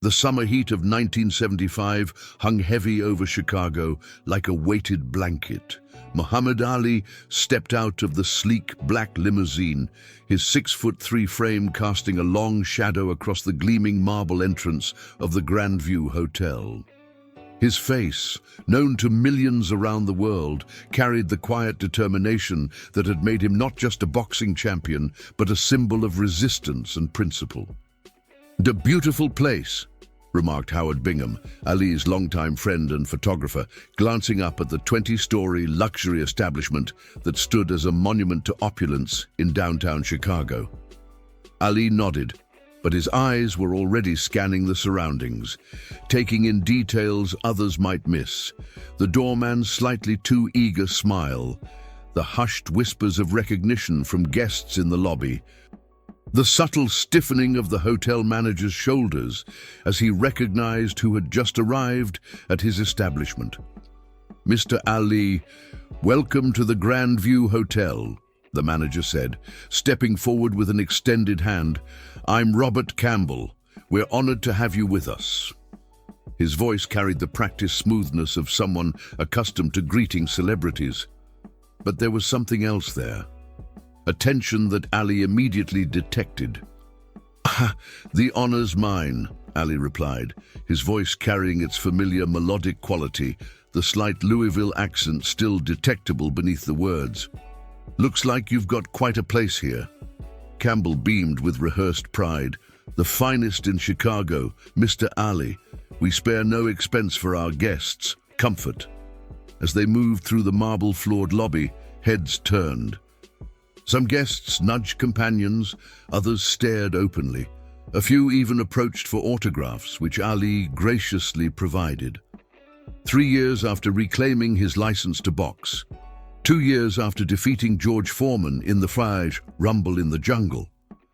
The summer heat of 1975 hung heavy over Chicago like a weighted blanket. Muhammad Ali stepped out of the sleek black limousine, his 6'3" frame casting a long shadow across the gleaming marble entrance of the Grandview Hotel. His face, known to millions around the world, carried the quiet determination that had made him not just a boxing champion, but a symbol of resistance and principle. "The beautiful place," remarked Howard Bingham, Ali's longtime friend and photographer, glancing up at the 20-story luxury establishment that stood as a monument to opulence in downtown Chicago. Ali nodded, but his eyes were already scanning the surroundings, taking in details others might miss: the doorman's slightly too eager smile, the hushed whispers of recognition from guests in the lobby, the subtle stiffening of the hotel manager's shoulders as he recognized who had just arrived at his establishment. "Mr. Ali, welcome to the Grandview Hotel," the manager said, stepping forward with an extended hand. "I'm Robert Campbell. We're honored to have you with us." His voice carried the practiced smoothness of someone accustomed to greeting celebrities. But there was something else there. A tension that Ali immediately detected. "The honor's mine," Ali replied, his voice carrying its familiar melodic quality, the slight Louisville accent still detectable beneath the words. "Looks like you've got quite a place here." Campbell beamed with rehearsed pride. "The finest in Chicago, Mr. Ali. We spare no expense for our guests. Comfort." As they moved through the marble-floored lobby, heads turned. Some guests nudged companions, others stared openly. A few even approached for autographs, which Ali graciously provided. 3 years after reclaiming his license to box, 2 years after defeating George Foreman in the Frage Rumble in the Jungle,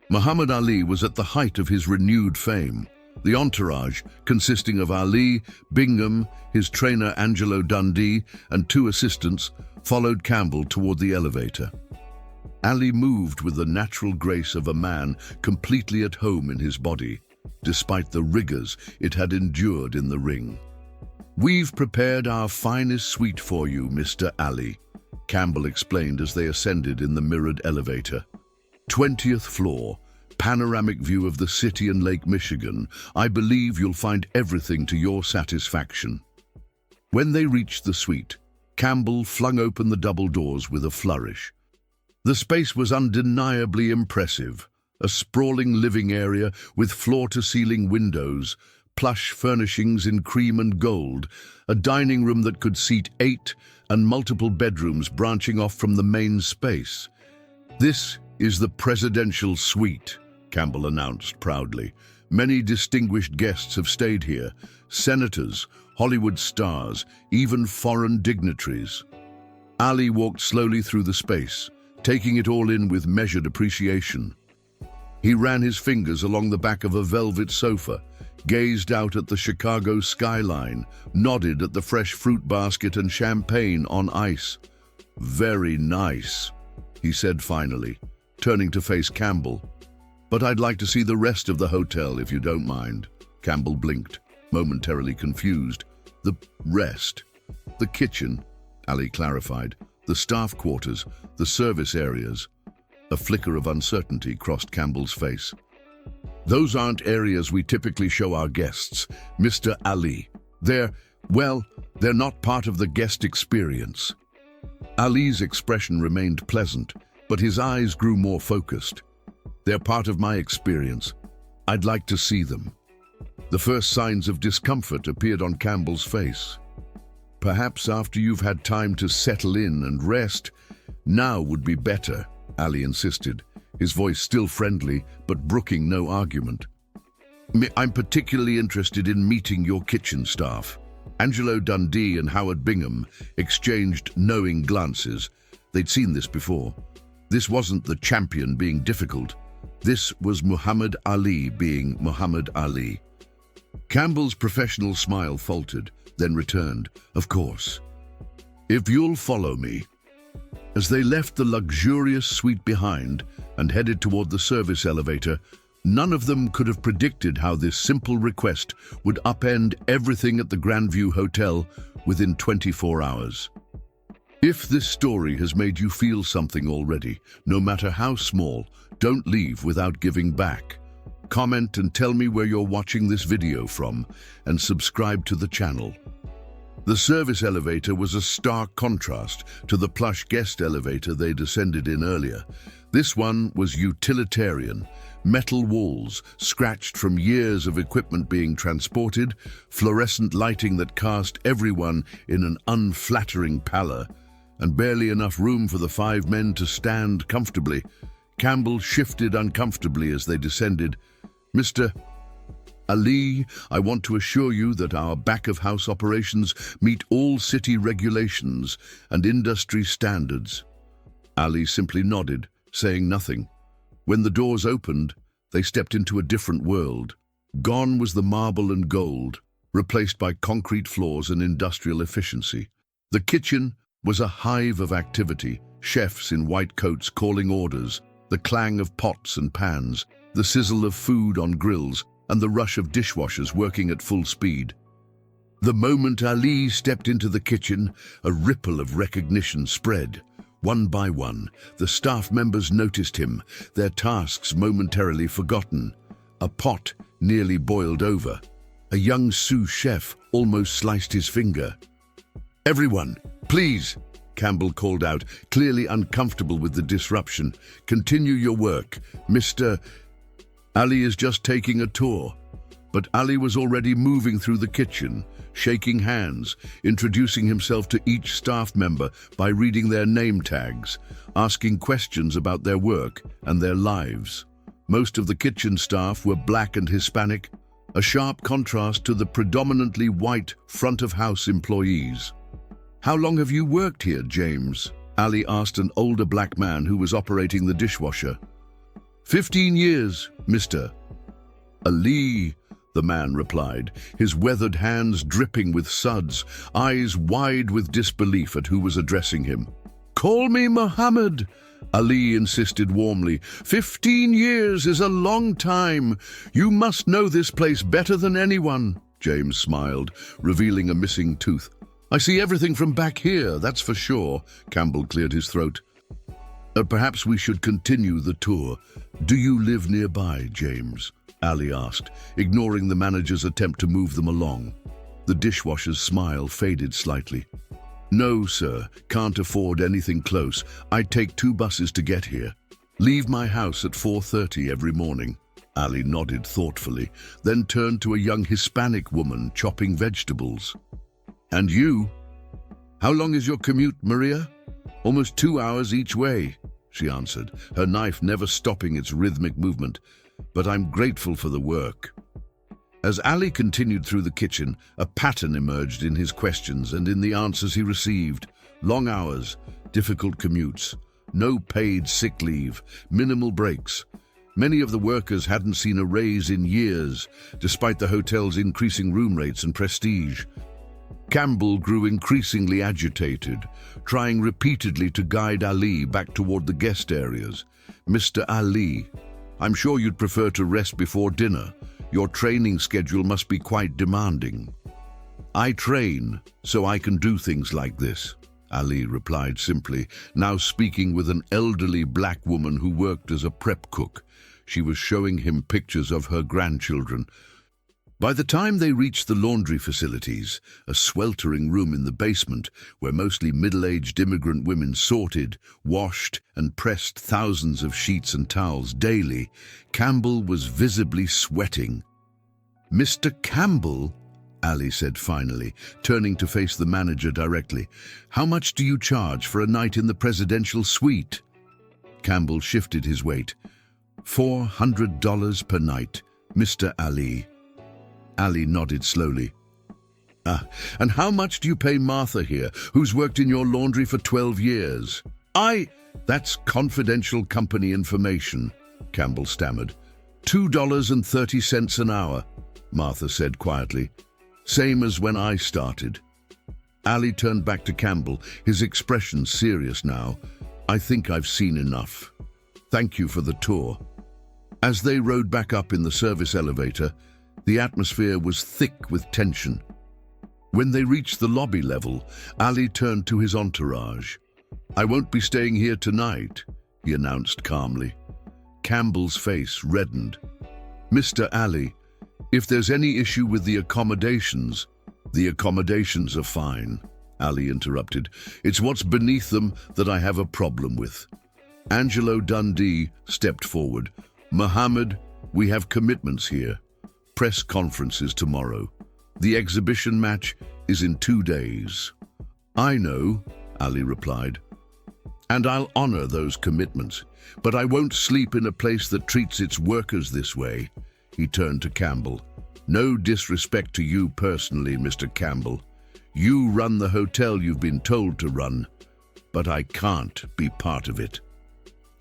Muhammad Ali was at the height of his renewed fame. The entourage, consisting of Ali, Bingham, his trainer Angelo Dundee, and 2 assistants, followed Campbell toward the elevator. Ali moved with the natural grace of a man completely at home in his body, despite the rigors it had endured in the ring. "We've prepared our finest suite for you, Mr. Ali," Campbell explained as they ascended in the mirrored elevator. 20th floor, panoramic view of the city and Lake Michigan. I believe you'll find everything to your satisfaction." When they reached the suite, Campbell flung open the double doors with a flourish. The space was undeniably impressive. A sprawling living area with floor-to-ceiling windows, plush furnishings in cream and gold, a dining room that could seat 8, and multiple bedrooms branching off from the main space. "This is the presidential suite," Campbell announced proudly. "Many distinguished guests have stayed here: senators, Hollywood stars, even foreign dignitaries." Ali walked slowly through the space, taking it all in with measured appreciation. He ran his fingers along the back of a velvet sofa, gazed out at the Chicago skyline, nodded at the fresh fruit basket and champagne on ice. "Very nice," he said finally, turning to face Campbell. "But I'd like to see the rest of the hotel, if you don't mind." Campbell blinked, momentarily confused. "The rest?" "The kitchen," Ali clarified. "The staff quarters, the service areas." A flicker of uncertainty crossed Campbell's face. "Those aren't areas we typically show our guests, Mr. Ali. They're not part of the guest experience." Ali's expression remained pleasant, but his eyes grew more focused. "They're part of my experience. I'd like to see them." The first signs of discomfort appeared on Campbell's face. "Perhaps after you've had time to settle in and rest, now would be better," Ali insisted, his voice still friendly, but brooking no argument. "I'm particularly interested in meeting your kitchen staff." Angelo Dundee and Howard Bingham exchanged knowing glances. They'd seen this before. This wasn't the champion being difficult. This was Muhammad Ali being Muhammad Ali. Campbell's professional smile faltered, then returned. "Of course. If you'll follow me." As they left the luxurious suite behind and headed toward the service elevator, None of them could have predicted how this simple request would upend everything at the Grandview Hotel within 24 hours. If this story has made you feel something already, no matter how small, don't leave without giving back. Comment and tell me where you're watching this video from, and subscribe to the channel. The service elevator was a stark contrast to the plush guest elevator they descended in earlier. This one was utilitarian. Metal walls, scratched from years of equipment being transported, fluorescent lighting that cast everyone in an unflattering pallor, and barely enough room for the 5 men to stand comfortably. Campbell shifted uncomfortably as they descended. "Mr. Ali, I want to assure you that our back-of-house operations meet all city regulations and industry standards." Ali simply nodded, saying nothing. When the doors opened, they stepped into a different world. Gone was the marble and gold, replaced by concrete floors and industrial efficiency. The kitchen was a hive of activity, chefs in white coats calling orders, the clang of pots and pans, the sizzle of food on grills, and the rush of dishwashers working at full speed. The moment Ali stepped into the kitchen, a ripple of recognition spread. One by one, the staff members noticed him, their tasks momentarily forgotten. A pot nearly boiled over. A young sous chef almost sliced his finger. "Everyone, please," Campbell called out, clearly uncomfortable with the disruption. "Continue your work. Mr. Ali is just taking a tour." But Ali was already moving through the kitchen, shaking hands, introducing himself to each staff member by reading their name tags, asking questions about their work and their lives. Most of the kitchen staff were black and Hispanic, a sharp contrast to the predominantly white front-of-house employees. "How long have you worked here, James?" Ali asked an older black man who was operating the dishwasher. 15 years, Mr. Ali," the man replied, his weathered hands dripping with suds, eyes wide with disbelief at who was addressing him. "Call me Mohammed," Ali insisted warmly. 15 years is a long time. You must know this place better than anyone." James smiled, revealing a missing tooth. "I see everything from back here, that's for sure." Campbell cleared his throat. Perhaps we should continue the tour. Do you live nearby, James?" Ali asked, ignoring the manager's attempt to move them along. The dishwasher's smile faded slightly. "No, sir, can't afford anything close. I take 2 buses to get here. Leave my house at 4:30 every morning." Ali nodded thoughtfully, then turned to a young Hispanic woman chopping vegetables. "And you? How long is your commute, Maria?" "Almost 2 hours each way," she answered, her knife never stopping its rhythmic movement. "But I'm grateful for the work." As Ali continued through the kitchen, a pattern emerged in his questions and in the answers he received. Long hours, difficult commutes, no paid sick leave, minimal breaks. Many of the workers hadn't seen a raise in years, despite the hotel's increasing room rates and prestige. Campbell grew increasingly agitated, trying repeatedly to guide Ali back toward the guest areas. "Mr. Ali, I'm sure you'd prefer to rest before dinner. Your training schedule must be quite demanding." "I train so I can do things like this," Ali replied simply, now speaking with an elderly black woman who worked as a prep cook. She was showing him pictures of her grandchildren. By the time they reached the laundry facilities, a sweltering room in the basement where mostly middle-aged immigrant women sorted, washed, and pressed thousands of sheets and towels daily, Campbell was visibly sweating. "Mr. Campbell," Ali said finally, turning to face the manager directly, "how much do you charge for a night in the presidential suite?" Campbell shifted his weight. $400 per night, Mr. Ali." Ali nodded slowly. "And how much do you pay Martha here, who's worked in your laundry for 12 years? That's confidential company information," Campbell stammered. $2.30 an hour, Martha said quietly. "Same as when I started." Ali turned back to Campbell, his expression serious now. "I think I've seen enough. Thank you for the tour." As they rode back up in the service elevator, the atmosphere was thick with tension. When they reached the lobby level, Ali turned to his entourage. "I won't be staying here tonight," he announced calmly. Campbell's face reddened. "Mr. Ali, if there's any issue with the accommodations are fine," Ali interrupted. "It's what's beneath them that I have a problem with." Angelo Dundee stepped forward. "Mohammed, we have commitments here. Press conferences tomorrow. The exhibition match is in 2 days." "I know," Ali replied, "and I'll honor those commitments, but I won't sleep in a place that treats its workers this way." He turned to Campbell. "No disrespect to you personally, Mr. Campbell. You run the hotel you've been told to run, but I can't be part of it."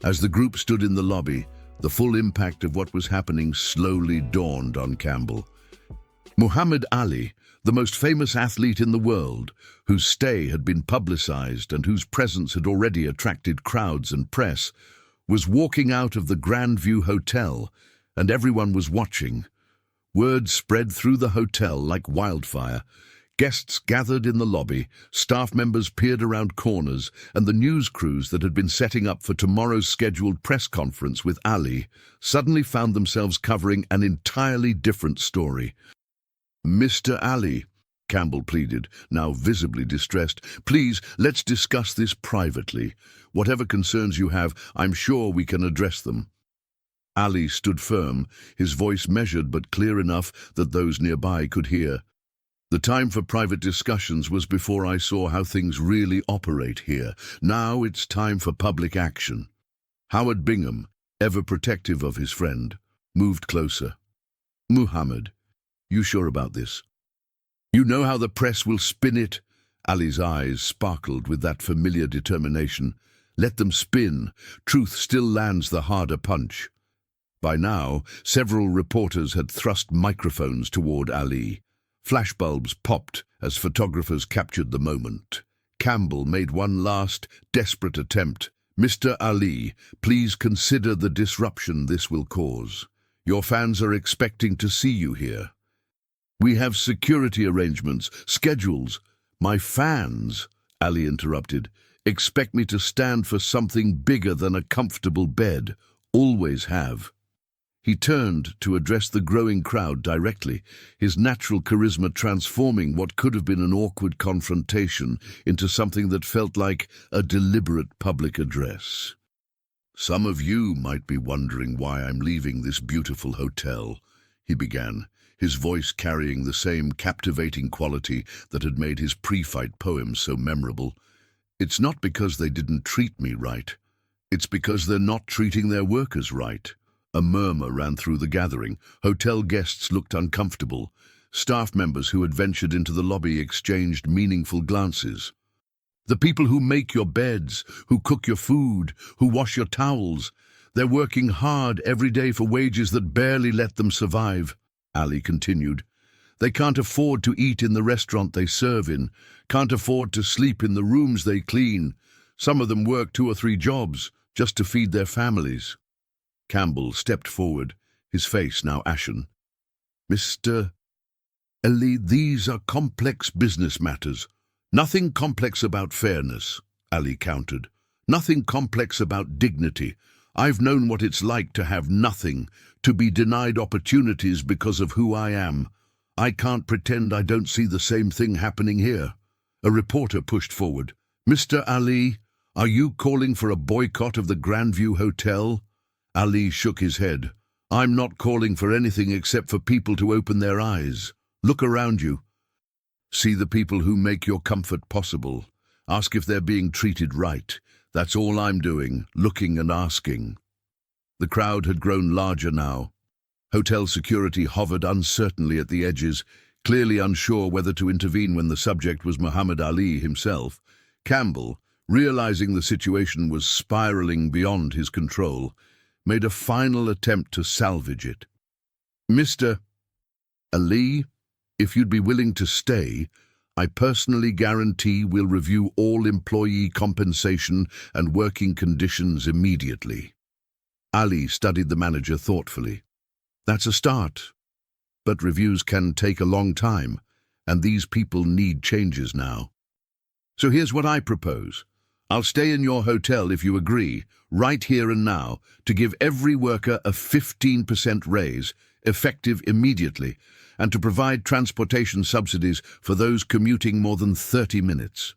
As the group stood in the lobby, the full impact of what was happening slowly dawned on Campbell. Muhammad Ali, the most famous athlete in the world, whose stay had been publicized and whose presence had already attracted crowds and press, was walking out of the Grandview Hotel, and everyone was watching. Word spread through the hotel like wildfire. Guests gathered in the lobby, staff members peered around corners, and the news crews that had been setting up for tomorrow's scheduled press conference with Ali suddenly found themselves covering an entirely different story. "Mr. Ali," Campbell pleaded, now visibly distressed, "please, let's discuss this privately. Whatever concerns you have, I'm sure we can address them." Ali stood firm, his voice measured but clear enough that those nearby could hear. "The time for private discussions was before I saw how things really operate here. Now it's time for public action." Howard Bingham, ever protective of his friend, moved closer. "Muhammad, you sure about this? You know how the press will spin it?" Ali's eyes sparkled with that familiar determination. "Let them spin. Truth still lands the harder punch." By now, several reporters had thrust microphones toward Ali. Flashbulbs popped as photographers captured the moment. Campbell made one last, desperate attempt. "Mr. Ali, please consider the disruption this will cause. Your fans are expecting to see you here. We have security arrangements, schedules." "My fans," Ali interrupted, "expect me to stand for something bigger than a comfortable bed. Always have." He turned to address the growing crowd directly, his natural charisma transforming what could have been an awkward confrontation into something that felt like a deliberate public address. "Some of you might be wondering why I'm leaving this beautiful hotel," he began, his voice carrying the same captivating quality that had made his pre-fight poems so memorable. "It's not because they didn't treat me right. It's because they're not treating their workers right." A murmur ran through the gathering. Hotel guests looked uncomfortable. Staff members who had ventured into the lobby exchanged meaningful glances. "The people who make your beds, who cook your food, who wash your towels, they're working hard every day for wages that barely let them survive," Ali continued. "They can't afford to eat in the restaurant they serve in, can't afford to sleep in the rooms they clean. Some of them work 2 or 3 jobs just to feed their families." Campbell stepped forward, his face now ashen. "Mr. Ali, these are complex business matters. Nothing complex about fairness," Ali countered. "Nothing complex about dignity. I've known what it's like to have nothing, to be denied opportunities because of who I am. I can't pretend I don't see the same thing happening here." A reporter pushed forward. "Mr. Ali, are you calling for a boycott of the Grandview Hotel?" Ali shook his head. "I'm not calling for anything except for people to open their eyes. Look around you. See the people who make your comfort possible. Ask if they're being treated right. That's all I'm doing, looking and asking." The crowd had grown larger now. Hotel security hovered uncertainly at the edges, clearly unsure whether to intervene when the subject was Muhammad Ali himself. Campbell, realizing the situation was spiraling beyond his control, made a final attempt to salvage it. "Mr. Ali, if you'd be willing to stay, I personally guarantee we'll review all employee compensation and working conditions immediately." Ali studied the manager thoughtfully. That's a start, but reviews can take a long time, and these people need changes now. So here's what I propose. I'll stay in your hotel if you agree, right here and now, to give every worker a 15% raise, effective immediately, and to provide transportation subsidies for those commuting more than 30 minutes.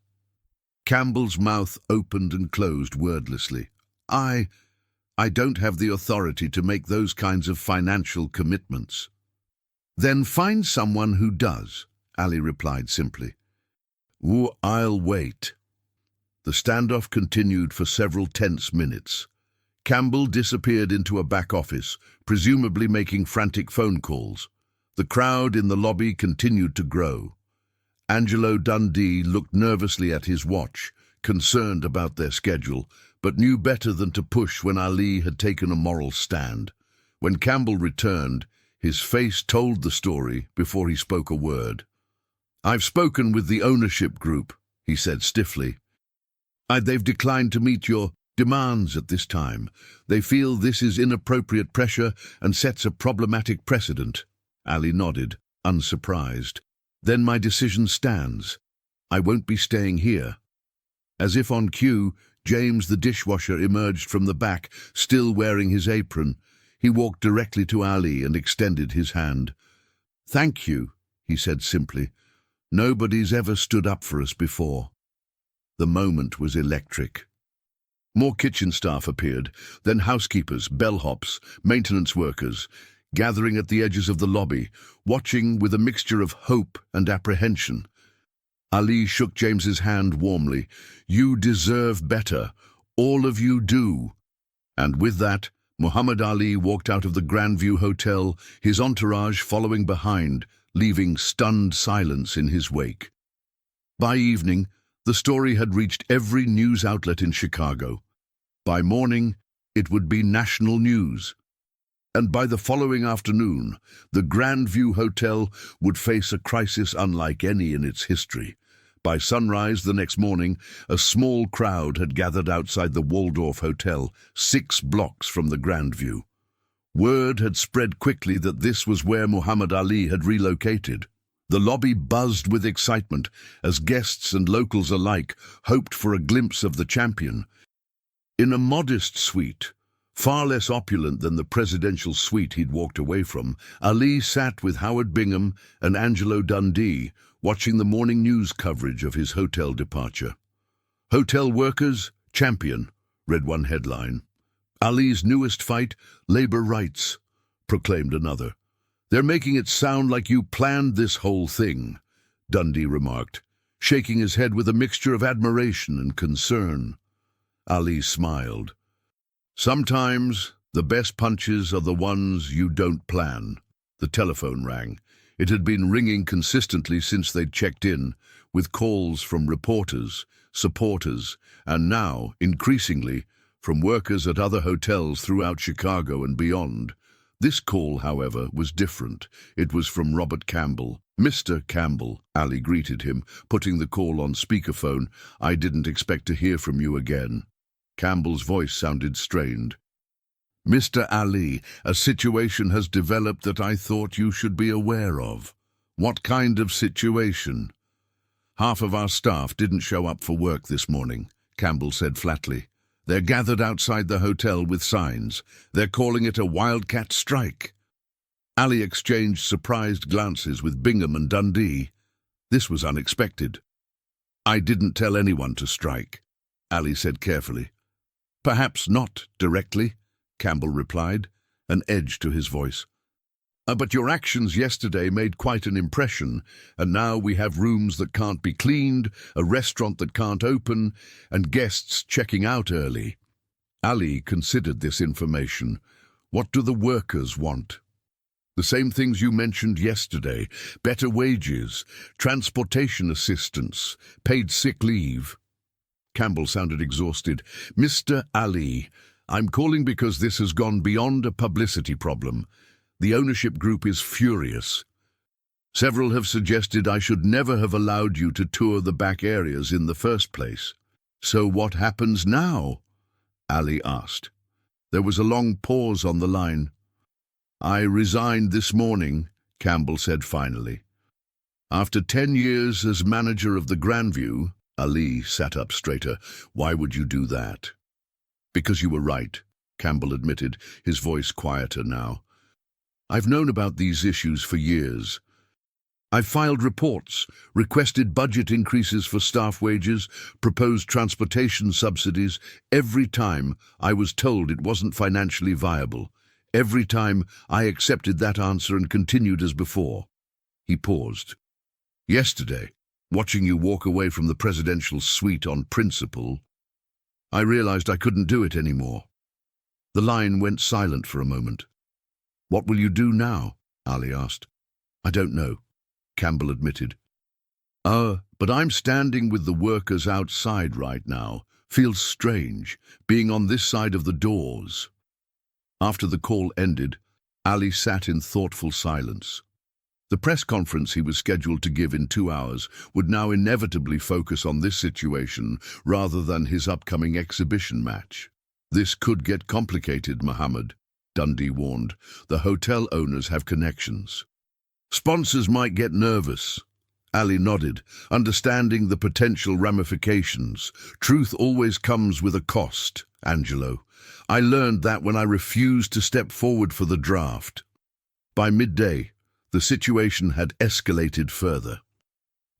Campbell's mouth opened and closed wordlessly. I don't have the authority to make those kinds of financial commitments. Then find someone who does, Ali replied simply. I'll wait. The standoff continued for several tense minutes. Campbell disappeared into a back office, presumably making frantic phone calls. The crowd in the lobby continued to grow. Angelo Dundee looked nervously at his watch, concerned about their schedule, but knew better than to push when Ali had taken a moral stand. When Campbell returned, his face told the story before he spoke a word. I've spoken with the ownership group, he said stiffly. They've declined to meet your demands at this time. They feel this is inappropriate pressure and sets a problematic precedent. Ali nodded, unsurprised. Then my decision stands. I won't be staying here. As if on cue, James the dishwasher emerged from the back, still wearing his apron. He walked directly to Ali and extended his hand. Thank you, he said simply. Nobody's ever stood up for us before. The moment was electric. More kitchen staff appeared, then housekeepers, bellhops, maintenance workers, gathering at the edges of the lobby, watching with a mixture of hope and apprehension. Ali shook James's hand warmly. You deserve better. All of you do. And with that, Muhammad Ali walked out of the Grandview Hotel, his entourage following behind, leaving stunned silence in his wake. By evening, the story had reached every news outlet in Chicago. By morning, it would be national news. And by the following afternoon, the Grandview Hotel would face a crisis unlike any in its history. By sunrise the next morning, a small crowd had gathered outside the Waldorf Hotel, 6 blocks from the Grandview. Word had spread quickly that this was where Muhammad Ali had relocated. The lobby buzzed with excitement as guests and locals alike hoped for a glimpse of the champion. In a modest suite, far less opulent than the presidential suite he'd walked away from, Ali sat with Howard Bingham and Angelo Dundee, watching the morning news coverage of his hotel departure. Hotel workers, champion, read one headline. Ali's newest fight, labor rights, proclaimed another. They're making it sound like you planned this whole thing, Dundee remarked, shaking his head with a mixture of admiration and concern. Ali smiled. Sometimes the best punches are the ones you don't plan. The telephone rang. It had been ringing consistently since they'd checked in, with calls from reporters, supporters, and now, increasingly, from workers at other hotels throughout Chicago and beyond. This call, however, was different. It was from Robert Campbell. Mr. Campbell, Ali greeted him, putting the call on speakerphone. I didn't expect to hear from you again. Campbell's voice sounded strained. Mr. Ali, a situation has developed that I thought you should be aware of. What kind of situation? Half of our staff didn't show up for work this morning, Campbell said flatly. They're gathered outside the hotel with signs. They're calling it a wildcat strike. Ali exchanged surprised glances with Bingham and Dundee. This was unexpected. I didn't tell anyone to strike, Ali said carefully. Perhaps not directly, Campbell replied, an edge to his voice. But your actions yesterday made quite an impression, and now we have rooms that can't be cleaned, a restaurant that can't open, and guests checking out early. Ali considered this information. What do the workers want? The same things you mentioned yesterday: better wages, transportation assistance, paid sick leave. Campbell sounded exhausted. Mr. Ali, I'm calling because this has gone beyond a publicity problem. The ownership group is furious. Several have suggested I should never have allowed you to tour the back areas in the first place. So what happens now? Ali asked. There was a long pause on the line. "I resigned this morning," Campbell said finally. "After 10 years as manager of the Grandview." Ali sat up straighter. "Why would you do that?" "Because you were right," Campbell admitted, his voice quieter now. "I've known about these issues for years. I've filed reports, requested budget increases for staff wages, proposed transportation subsidies. Every time I was told it wasn't financially viable. Every time I accepted that answer and continued as before." He paused. "Yesterday, watching you walk away from the presidential suite on principle, I realized I couldn't do it anymore." The line went silent for a moment. "What will you do now?" Ali asked. "I don't know," Campbell admitted. But I'm standing with the workers outside right now. Feels strange, being on this side of the doors." After the call ended, Ali sat in thoughtful silence. The press conference he was scheduled to give in 2 hours would now inevitably focus on this situation rather than his upcoming exhibition match. "This could get complicated, Mohammed," Dundee warned. "The hotel owners have connections. Sponsors might get nervous." Ali nodded, understanding the potential ramifications. "Truth always comes with a cost, Angelo. I learned that when I refused to step forward for the draft." By midday, the situation had escalated further.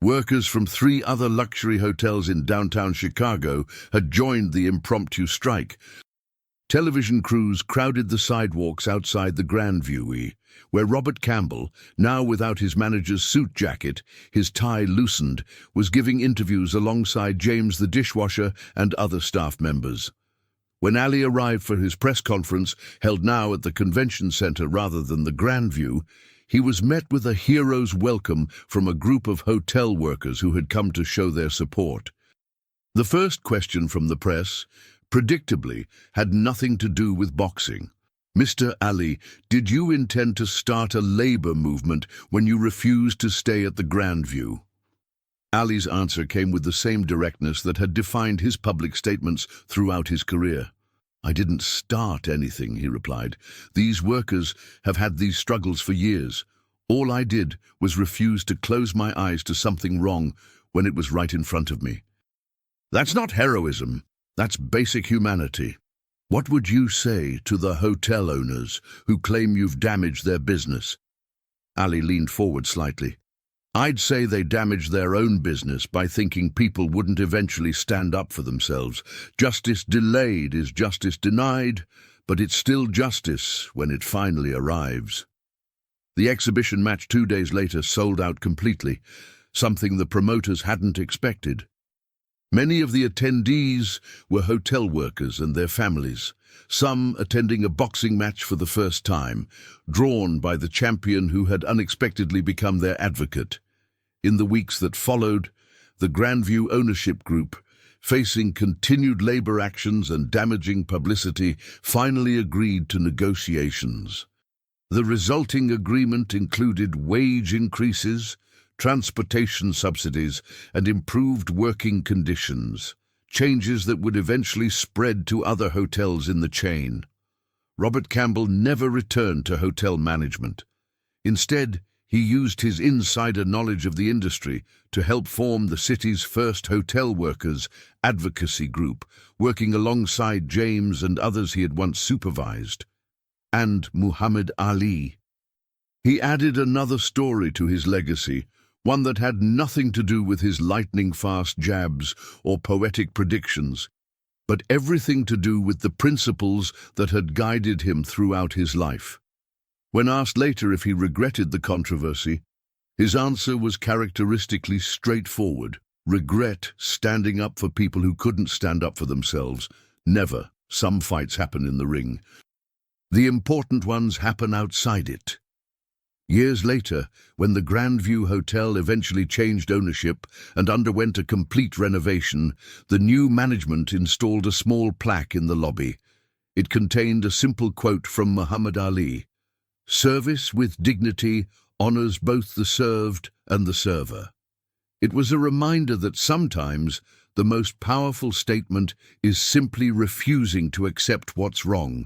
Workers from 3 other luxury hotels in downtown Chicago had joined the impromptu strike. Television crews crowded the sidewalks outside the Grandview, where Robert Campbell, now without his manager's suit jacket, his tie loosened, was giving interviews alongside James the dishwasher and other staff members. When Ali arrived for his press conference, held now at the convention center rather than the Grandview, he was met with a hero's welcome from a group of hotel workers who had come to show their support. The first question from the press, predictably, had nothing to do with boxing. "Mr. Ali, did you intend to start a labor movement when you refused to stay at the Grandview?" Ali's answer came with the same directness that had defined his public statements throughout his career. "I didn't start anything," he replied. "These workers have had these struggles for years. All I did was refuse to close my eyes to something wrong when it was right in front of me." "That's not heroism. That's basic humanity. What would you say to the hotel owners who claim you've damaged their business?" Ali leaned forward slightly. "I'd say they damaged their own business by thinking people wouldn't eventually stand up for themselves. Justice delayed is justice denied, but it's still justice when it finally arrives." The exhibition match 2 days later sold out completely, something the promoters hadn't expected. Many of the attendees were hotel workers and their families, some attending a boxing match for the first time, drawn by the champion who had unexpectedly become their advocate. In the weeks that followed, the Grandview ownership group, facing continued labor actions and damaging publicity, finally agreed to negotiations. The resulting agreement included wage increases, transportation subsidies, and improved working conditions, changes that would eventually spread to other hotels in the chain. Robert Campbell never returned to hotel management. Instead, he used his insider knowledge of the industry to help form the city's first hotel workers advocacy group, working alongside James and others he had once supervised, and Muhammad Ali. He added another story to his legacy, one that had nothing to do with his lightning-fast jabs or poetic predictions, but everything to do with the principles that had guided him throughout his life. When asked later if he regretted the controversy, his answer was characteristically straightforward. Regret standing up for people who couldn't stand up for themselves. Never. Some fights happen in the ring. The important ones happen outside it. Years later, when the Grandview Hotel eventually changed ownership and underwent a complete renovation, the new management installed a small plaque in the lobby. It contained a simple quote from Muhammad Ali: "Service with dignity honors both the served and the server." It was a reminder that sometimes the most powerful statement is simply refusing to accept what's wrong,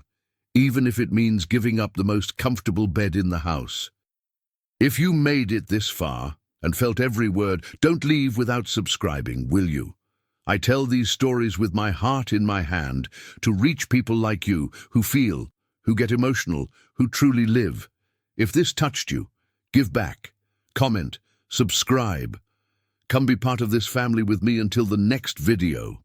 even if it means giving up the most comfortable bed in the house. If you made it this far and felt every word, don't leave without subscribing, will you? I tell these stories with my heart in my hand to reach people like you who feel, who get emotional, who truly live. If this touched you, give back, comment, subscribe. Come be part of this family with me until the next video.